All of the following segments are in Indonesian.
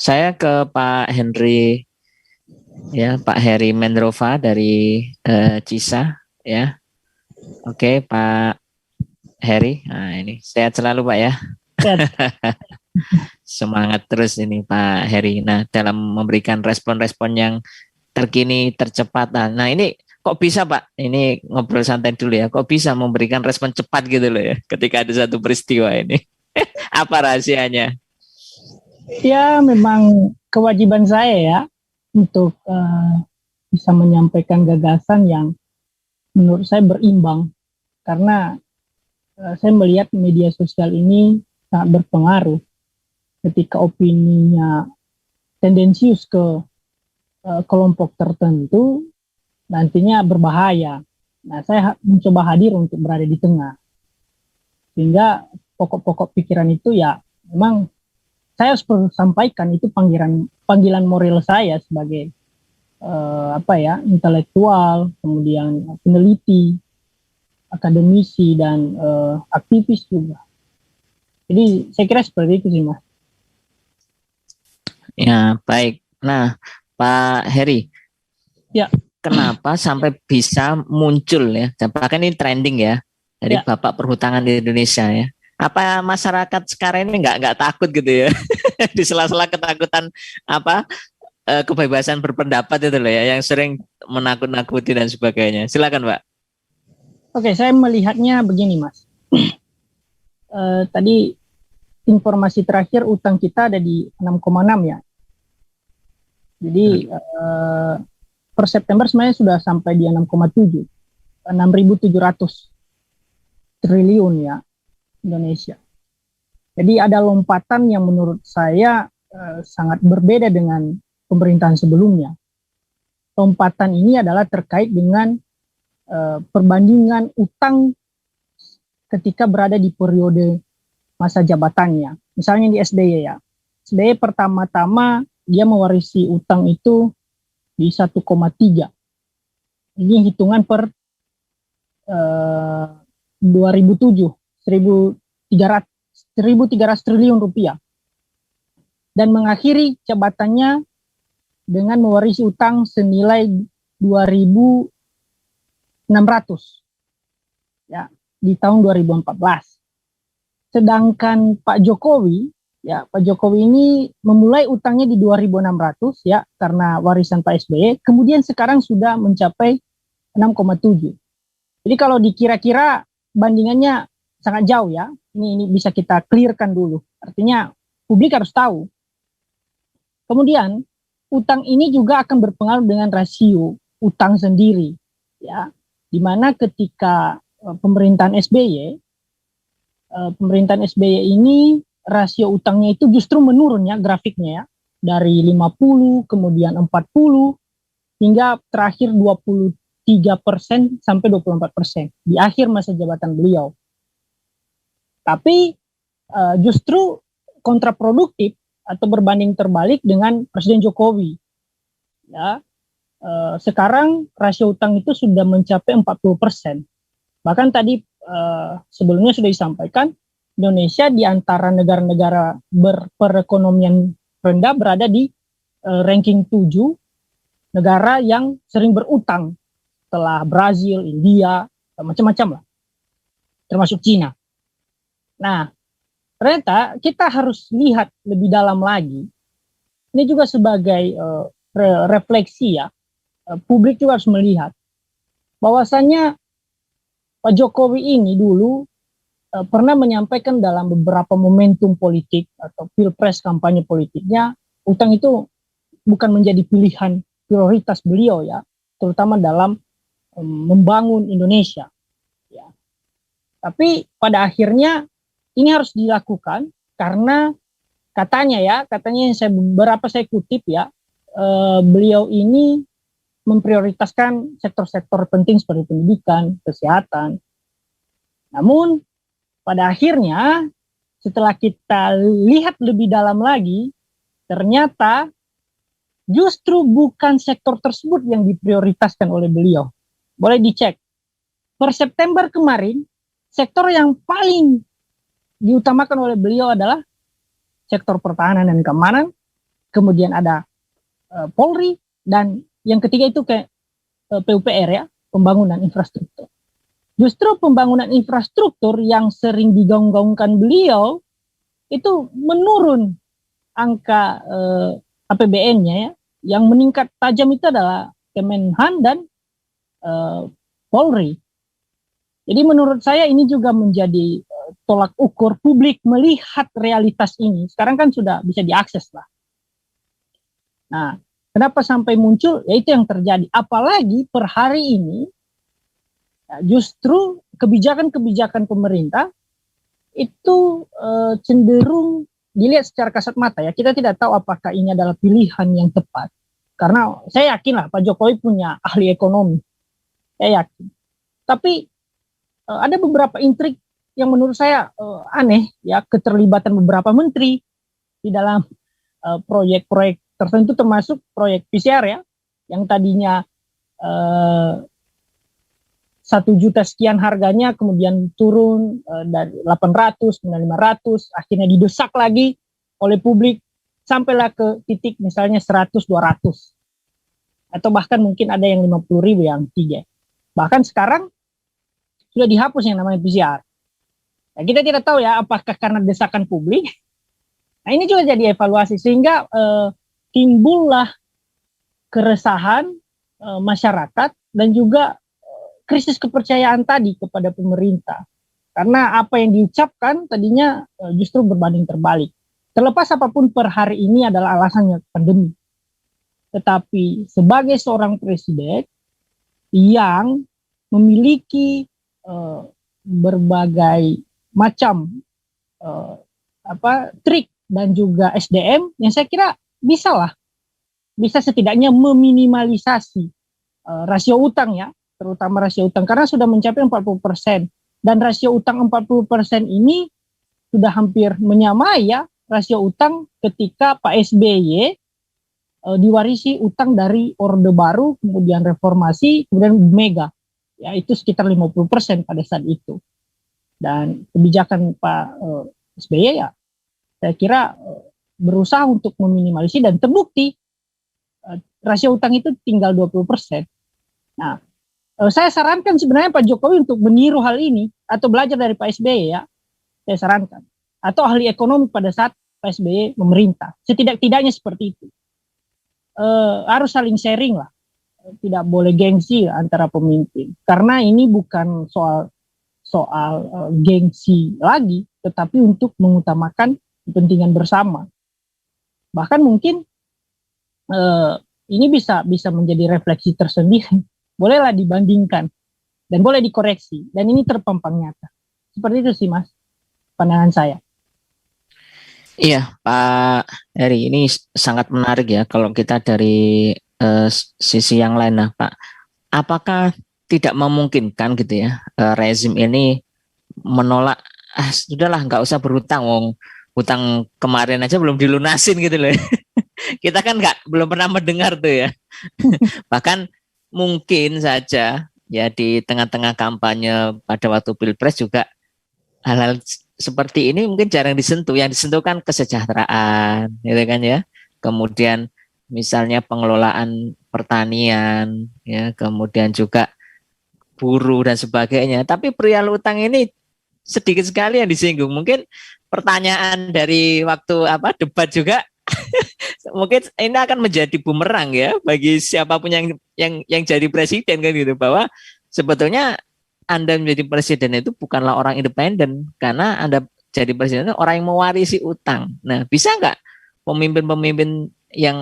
Saya ke Pak Henry, ya, Pak Heri Mendrova dari CISA, ya. Oke, Pak Heri. Nah, ini sehat selalu, Pak, ya. Sehat. Semangat terus ini Pak Heri. Nah, dalam memberikan respon-respon yang terkini, tercepat. Nah, ini kok bisa, Pak? Ini ngobrol santai dulu ya. Kok bisa memberikan respon cepat gitu loh ya, ketika ada satu peristiwa ini? Apa rahasianya? Ya, memang kewajiban saya ya untuk bisa menyampaikan gagasan yang menurut saya berimbang. Karena saya melihat media sosial ini sangat berpengaruh ketika opininya tendensius ke kelompok tertentu, nantinya berbahaya. Nah, saya mencoba hadir untuk berada di tengah. Sehingga pokok-pokok pikiran itu ya memang saya harus sampaikan itu panggilan moral saya sebagai intelektual, kemudian peneliti, akademisi dan aktivis juga. Jadi saya kira seperti itu sih, Mas. Ya, baik. Nah, Pak Heri, Ya, kenapa sampai bisa muncul ya? Bahkan ini trending ya dari ya. Bapak Perhutangan di Indonesia ya. Apa masyarakat sekarang ini nggak takut gitu ya? Di sela-sela ketakutan apa kebebasan berpendapat itu loh ya, yang sering menakut-nakuti dan sebagainya. Silakan, Pak. Oke, saya melihatnya begini, Mas. Tadi informasi terakhir utang kita ada di 6,6 ya. Jadi per September sebenarnya sudah sampai di 6,7, 6.700 triliun ya Indonesia. Jadi ada lompatan yang menurut saya sangat berbeda dengan pemerintahan sebelumnya. Lompatan ini adalah terkait dengan perbandingan utang ketika berada di periode masa jabatannya. Misalnya di SBY ya. SBY pertama-tama dia mewarisi utang itu di 1,3. Ini hitungan per 2007, 1.300 triliun rupiah. Dan mengakhiri jabatannya dengan mewarisi utang senilai 2.600 ya di tahun 2014. Sedangkan Pak Jokowi ini memulai utangnya di 2.600 ya karena warisan Pak SBY, kemudian sekarang sudah mencapai 6,7. Jadi kalau dikira-kira bandingannya sangat jauh ya. Ini bisa kita clearkan dulu. Artinya publik harus tahu. Kemudian utang ini juga akan berpengaruh dengan rasio utang sendiri ya. Di mana ketika pemerintahan SBY ini rasio utangnya itu justru menurun ya grafiknya ya. Dari 50 kemudian 40 hingga terakhir 23% sampai 24% di akhir masa jabatan beliau. Tapi justru kontraproduktif atau berbanding terbalik dengan Presiden Jokowi. Ya, sekarang rasio utang itu sudah mencapai 40%. Bahkan tadi sebelumnya sudah disampaikan, Indonesia di antara negara-negara berperekonomian rendah berada di ranking 7 negara yang sering berutang setelah Brazil, India, macam-macam lah, termasuk Cina. Nah, ternyata kita harus lihat lebih dalam lagi. Ini juga sebagai refleksi ya, publik juga harus melihat bahwasannya Pak Jokowi ini dulu pernah menyampaikan dalam beberapa momentum politik atau pilpres kampanye politiknya, utang itu bukan menjadi pilihan prioritas beliau ya, terutama dalam membangun Indonesia. Ya. Tapi pada akhirnya ini harus dilakukan karena katanya yang beberapa saya kutip ya, beliau ini memprioritaskan sektor-sektor penting seperti pendidikan, kesehatan. Namun pada akhirnya setelah kita lihat lebih dalam lagi, ternyata justru bukan sektor tersebut yang diprioritaskan oleh beliau. Boleh dicek. Per September kemarin, sektor yang paling diutamakan oleh beliau adalah sektor pertahanan dan keamanan, kemudian ada Polri, dan yang ketiga itu kayak PUPR ya, pembangunan infrastruktur. Justru pembangunan infrastruktur yang sering digaung-gaungkan beliau itu menurun angka APBN-nya ya. Yang meningkat tajam itu adalah Kemenhan dan Polri. Jadi menurut saya ini juga menjadi tolak ukur publik melihat realitas ini. Sekarang kan sudah bisa diakses lah. Nah, kenapa sampai muncul? Ya itu yang terjadi. Apalagi per hari ini, ya, justru kebijakan-kebijakan pemerintah itu cenderung dilihat secara kasat mata ya. Kita tidak tahu apakah ini adalah pilihan yang tepat. Karena saya yakin lah Pak Jokowi punya ahli ekonomi. Saya yakin. Tapi ada beberapa intrik yang menurut saya aneh ya, keterlibatan beberapa menteri di dalam proyek-proyek tertentu, termasuk proyek PCR ya, yang tadinya 1 juta sekian harganya, kemudian turun dari 800 ke 500, akhirnya didesak lagi oleh publik sampailah ke titik misalnya 100-200, atau bahkan mungkin ada yang 50.000 yang 3. Bahkan sekarang sudah dihapus yang namanya PCR. Nah, kita tidak tahu ya apakah karena desakan publik. Nah, ini juga jadi evaluasi sehingga timbullah keresahan masyarakat dan juga krisis kepercayaan tadi kepada pemerintah. Karena apa yang diucapkan tadinya justru berbanding terbalik. Terlepas apapun per hari ini adalah alasannya pandemi. Tetapi sebagai seorang presiden yang memiliki berbagai macam trik dan juga SDM yang saya kira bisa setidaknya meminimalisasi rasio utang ya, terutama rasio utang karena sudah mencapai 40%, dan rasio utang 40% ini sudah hampir menyamai ya rasio utang ketika Pak SBY diwarisi utang dari Orde Baru, kemudian Reformasi, kemudian Mega. Ya, itu sekitar 50% pada saat itu. Dan kebijakan Pak SBY ya, saya kira berusaha untuk meminimalisir dan terbukti rasio utang itu tinggal 20%. Nah, saya sarankan sebenarnya Pak Jokowi untuk meniru hal ini atau belajar dari Pak SBY ya, saya sarankan. Atau ahli ekonomi pada saat Pak SBY memerintah. Setidak-tidaknya seperti itu. Harus saling sharing lah. Tidak boleh gengsi antara pemimpin, karena ini bukan soal gengsi lagi, tetapi untuk mengutamakan kepentingan bersama. Bahkan mungkin ini bisa menjadi refleksi tersendiri, bolehlah dibandingkan dan boleh dikoreksi, dan ini terpampang nyata. Seperti itu sih Mas, pandangan saya. Iya Pak Heri, ini sangat menarik ya kalau kita dari sisi yang lain. Nah Pak, apakah tidak memungkinkan gitu ya rezim ini menolak, sudahlah nggak usah berhutang, hutang kemarin aja belum dilunasin gitu loh. Kita kan belum pernah mendengar tuh ya. Bahkan mungkin saja ya di tengah-tengah kampanye pada waktu Pilpres juga hal-hal seperti ini mungkin jarang disentuh. Yang disentuh kan kesejahteraan, gitu kan ya. Kemudian misalnya pengelolaan pertanian, ya, kemudian juga buruh dan sebagainya. Tapi perihal utang ini sedikit sekali yang disinggung. Mungkin pertanyaan dari waktu debat juga mungkin ini akan menjadi bumerang ya bagi siapapun yang jadi presiden kan gitu, bahwa sebetulnya Anda menjadi presiden itu bukanlah orang independen, karena Anda jadi presiden itu orang yang mewarisi utang. Nah, bisa nggak pemimpin-pemimpin yang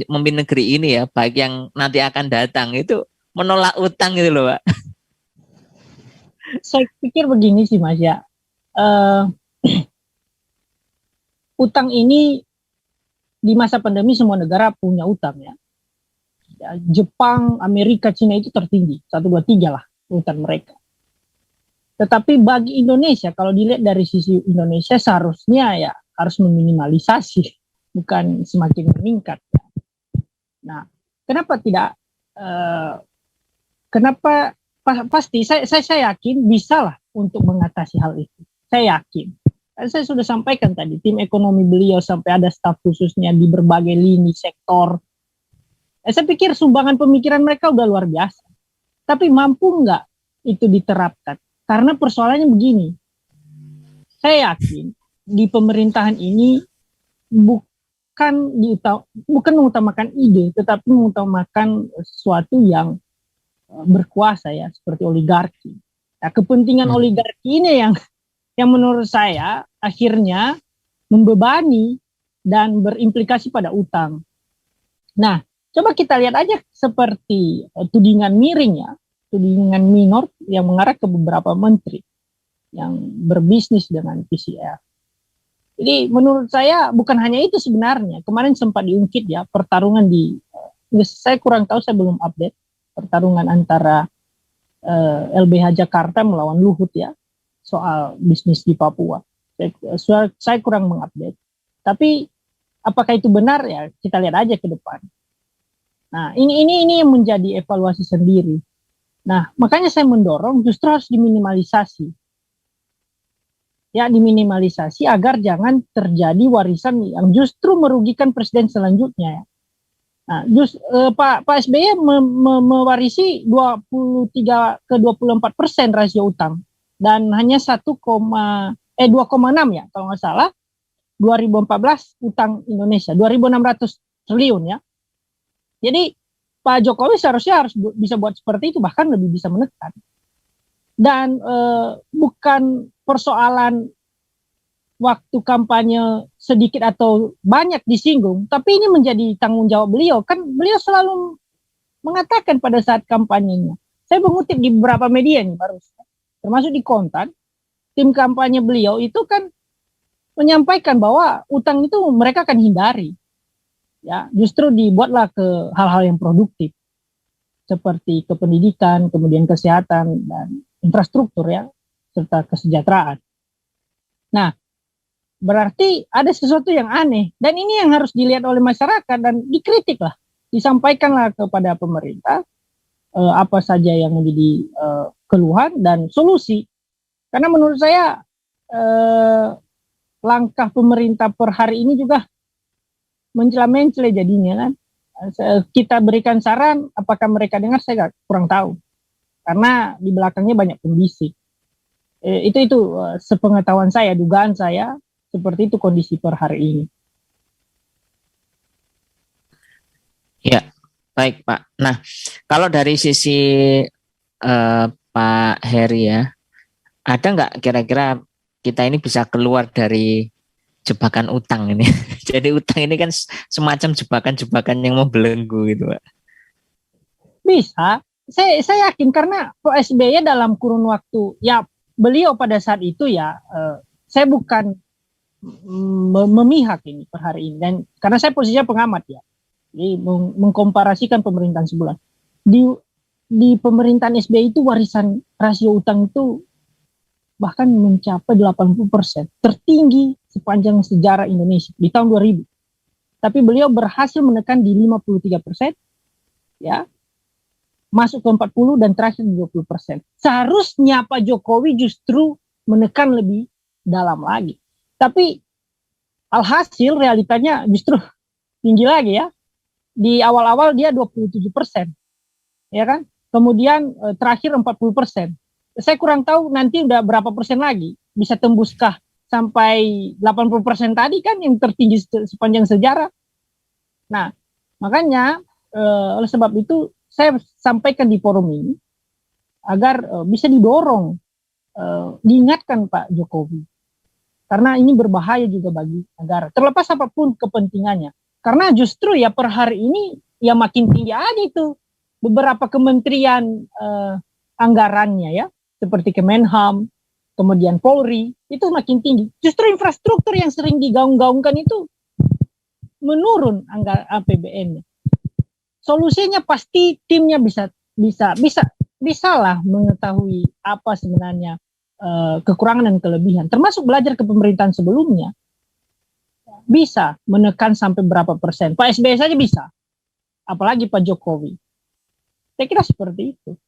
memimpin negeri ini ya, baik yang nanti akan datang itu menolak utang gitu loh Pak? Saya pikir begini sih Mas ya, utang ini di masa pandemi semua negara punya utang ya. Jepang, Amerika, Cina itu tertinggi, 1, 2, 3 lah utang mereka. Tetapi bagi Indonesia, kalau dilihat dari sisi Indonesia seharusnya ya harus meminimalisasi, bukan semakin meningkat. Ya. Nah, kenapa tidak? Kenapa? Pasti saya yakin bisa lah untuk mengatasi hal itu. Saya yakin. Saya sudah sampaikan tadi, tim ekonomi beliau sampai ada staf khususnya di berbagai lini sektor. Saya pikir sumbangan pemikiran mereka udah luar biasa. Tapi mampu nggak itu diterapkan? Karena persoalannya begini, saya yakin di pemerintahan ini bukan mengutamakan ide, tetapi mengutamakan sesuatu yang berkuasa ya, seperti oligarki. Nah, kepentingan oligarki ini yang menurut saya akhirnya membebani dan berimplikasi pada utang. Nah, coba kita lihat aja seperti tudingan miring ya, tudingan minor yang mengarah ke beberapa menteri yang berbisnis dengan PCR. Jadi menurut saya bukan hanya itu sebenarnya. Kemarin sempat diungkit ya pertarungan saya kurang tahu, saya belum update, pertarungan antara LBH Jakarta melawan Luhut ya, soal bisnis di Papua. Saya kurang mengupdate. Tapi apakah itu benar ya, kita lihat aja ke depan. Nah, ini yang menjadi evaluasi sendiri. Nah, makanya saya mendorong justru harus diminimalisasi. Ya, diminimalisasi agar jangan terjadi warisan yang justru merugikan presiden selanjutnya ya. Nah, Pak SBY mewarisi 23 ke 24% rasio utang dan hanya 2,6 ya kalau nggak salah 2014 utang Indonesia 2.600 triliun ya. Jadi Pak Jokowi seharusnya harus bisa buat seperti itu, bahkan lebih bisa menekan. Dan bukan persoalan waktu kampanye sedikit atau banyak disinggung, tapi ini menjadi tanggung jawab beliau. Kan beliau selalu mengatakan pada saat kampanyenya. Saya mengutip di beberapa media nih baru, termasuk di Kontan, tim kampanye beliau itu kan menyampaikan bahwa utang itu mereka akan hindari. Ya, justru dibuatlah ke hal-hal yang produktif seperti kependidikan, kemudian kesehatan dan infrastruktur ya, serta kesejahteraan. Nah, berarti ada sesuatu yang aneh dan ini yang harus dilihat oleh masyarakat dan dikritik lah, disampaikanlah kepada pemerintah apa saja yang menjadi keluhan dan solusi. Karena menurut saya langkah pemerintah per hari ini juga mencela-mencela jadinya kan. Kita berikan saran, apakah mereka dengar saya kurang tahu. Karena di belakangnya banyak pembisik. Itu sepengetahuan saya, dugaan saya seperti itu kondisi per hari ini. Ya, baik Pak. Nah, kalau dari sisi Pak Heri ya, ada nggak kira-kira kita ini bisa keluar dari jebakan utang ini? Jadi utang ini kan semacam jebakan-jebakan yang membelenggu gitu Pak. Bisa, saya yakin karena Pak SBY dalam kurun waktu, ya beliau pada saat itu ya, saya bukan memihak ini per hari ini, dan karena saya posisinya pengamat ya, jadi mengkomparasikan pemerintahan sebulan. Di pemerintahan SBY itu warisan rasio utang itu bahkan mencapai 80%, tertinggi sepanjang sejarah Indonesia di tahun 2000. Tapi beliau berhasil menekan di 53%, ya, masuk ke 40 dan terakhir 20%. Seharusnya Pak Jokowi justru menekan lebih dalam lagi. Tapi alhasil realitanya justru tinggi lagi ya. Di awal-awal dia 27%, ya kan? Kemudian terakhir 40%. Saya kurang tahu nanti udah berapa persen lagi, bisa tembuskah sampai 80% tadi kan yang tertinggi sepanjang sejarah. Nah, makanya oleh sebab itu saya sampaikan di forum ini agar bisa didorong, diingatkan Pak Jokowi. Karena ini berbahaya juga bagi negara, terlepas apapun kepentingannya. Karena justru ya per hari ini ya makin tinggi aja itu beberapa kementerian anggarannya ya, seperti Kemenham, kemudian Polri, itu makin tinggi. Justru infrastruktur yang sering digaung-gaungkan itu menurun anggaran APBN-nya. Solusinya pasti timnya bisa lah mengetahui apa sebenarnya kekurangan dan kelebihan, termasuk belajar ke pemerintahan sebelumnya. Bisa menekan sampai berapa persen. Pak SBY saja bisa, apalagi Pak Jokowi. Saya kira seperti itu.